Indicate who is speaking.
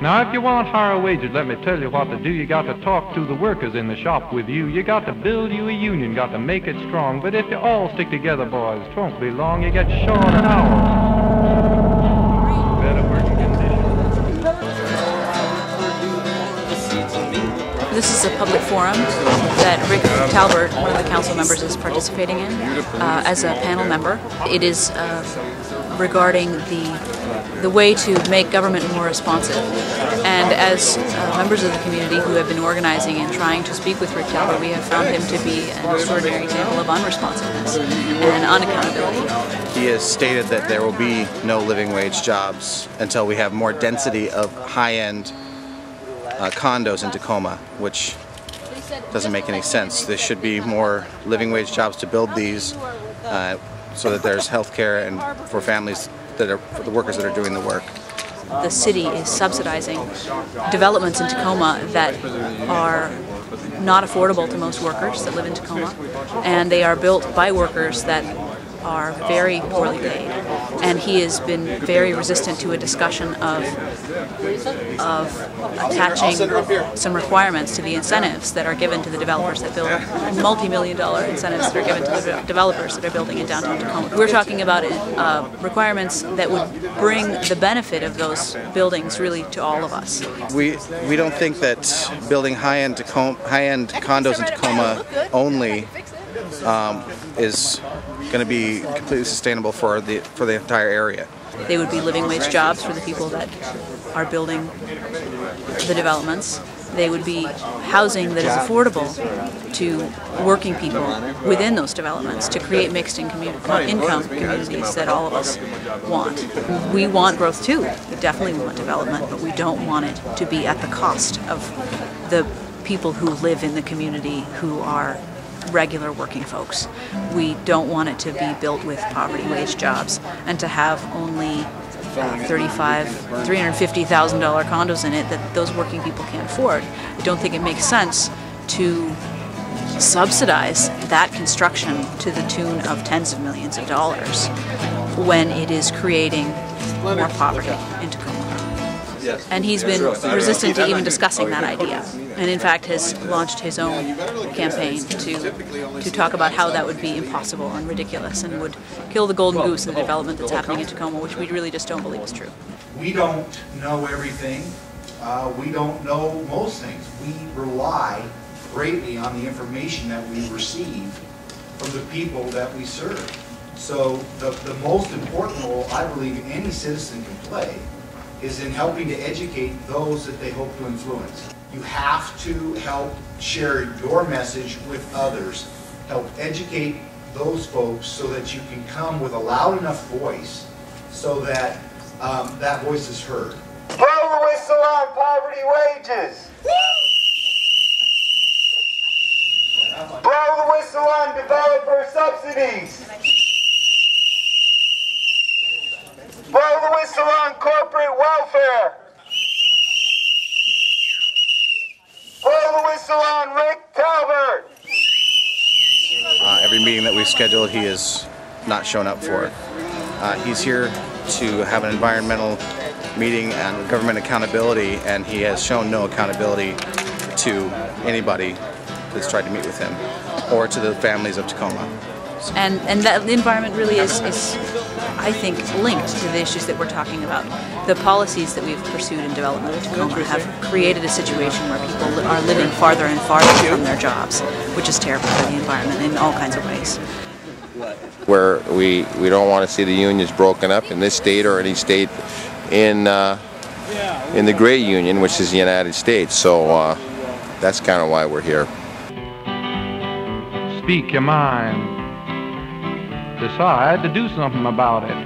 Speaker 1: Now, if you want higher wages, let me tell you what to do. You got to talk to the workers in the shop with you. You got to build you a union, got to make it strong. But if you all stick together, boys, it won't be long. You get short an hour. Better working conditions.
Speaker 2: This is a public forum that Rick Talbert, one of the council members, is participating in as a panel member. It is regarding the way to make government more responsive. And as members of the community who have been organizing and trying to speak with Rick Talbert, we have found him to be an extraordinary example of unresponsiveness and unaccountability.
Speaker 3: He has stated that there will be no living wage jobs until we have more density of high-end condos in Tacoma, which doesn't make any sense. There should be more living wage jobs to build these so that there's health care and for families that are for the workers that are doing the work.
Speaker 2: The city is subsidizing developments in Tacoma that are not affordable to most workers that live in Tacoma, and they are built by workers that are very poorly paid. And he has been very resistant to a discussion of attaching some requirements to the incentives that are given to the developers that build, multi-million-dollar incentives that are given to the developers that are building in downtown Tacoma. We're talking about requirements that would bring the benefit of those buildings really to all of us.
Speaker 3: We don't think that building high-end condos in Tacoma only is going to be completely sustainable for the entire area.
Speaker 2: They would be living wage jobs for the people that are building the developments. They would be housing that is affordable to working people within those developments to create mixed income communities that all of us want. We want growth too. We definitely want development, but we don't want it to be at the cost of the people who live in the community who are regular working folks. We don't want it to be built with poverty wage jobs and to have only $350,000 condos in it that those working people can't afford. I don't think it makes sense to subsidize that construction to the tune of tens of millions of dollars when it is creating more poverty in Tacoma. And he's been resistant to even discussing that idea, and in fact has launched his own campaign to talk about how that would be impossible and ridiculous and would kill the golden goose in the development that's happening in Tacoma, which we really just don't believe is true.
Speaker 4: We don't know everything. We don't know most things. We rely greatly on the information that we receive from the people that we serve. So the most important role I believe any citizen can play is in helping to educate those that they hope to influence. You have to help share your message with others, help educate those folks so that you can come with a loud enough voice so that that voice is heard.
Speaker 5: Blow the whistle on poverty wages! Blow the whistle on developer subsidies! Blow the whistle on corporate welfare! Blow the whistle on Rick Talbert!
Speaker 3: Every meeting that we've scheduled, he has not shown up for. He's here to have an environmental meeting and government accountability, and he has shown no accountability to anybody that's tried to meet with him or to the families of Tacoma.
Speaker 2: And that the environment really is, I think, linked to the issues that we're talking about. The policies that we've pursued in development in Tacoma have created a situation where people are living farther and farther from their jobs, which is terrible for the environment in all kinds of ways.
Speaker 6: Where we don't want to see the unions broken up in this state or any state in the great union, which is the United States. So that's kind of why we're here.
Speaker 1: Speak your mind. Decide to do something about it.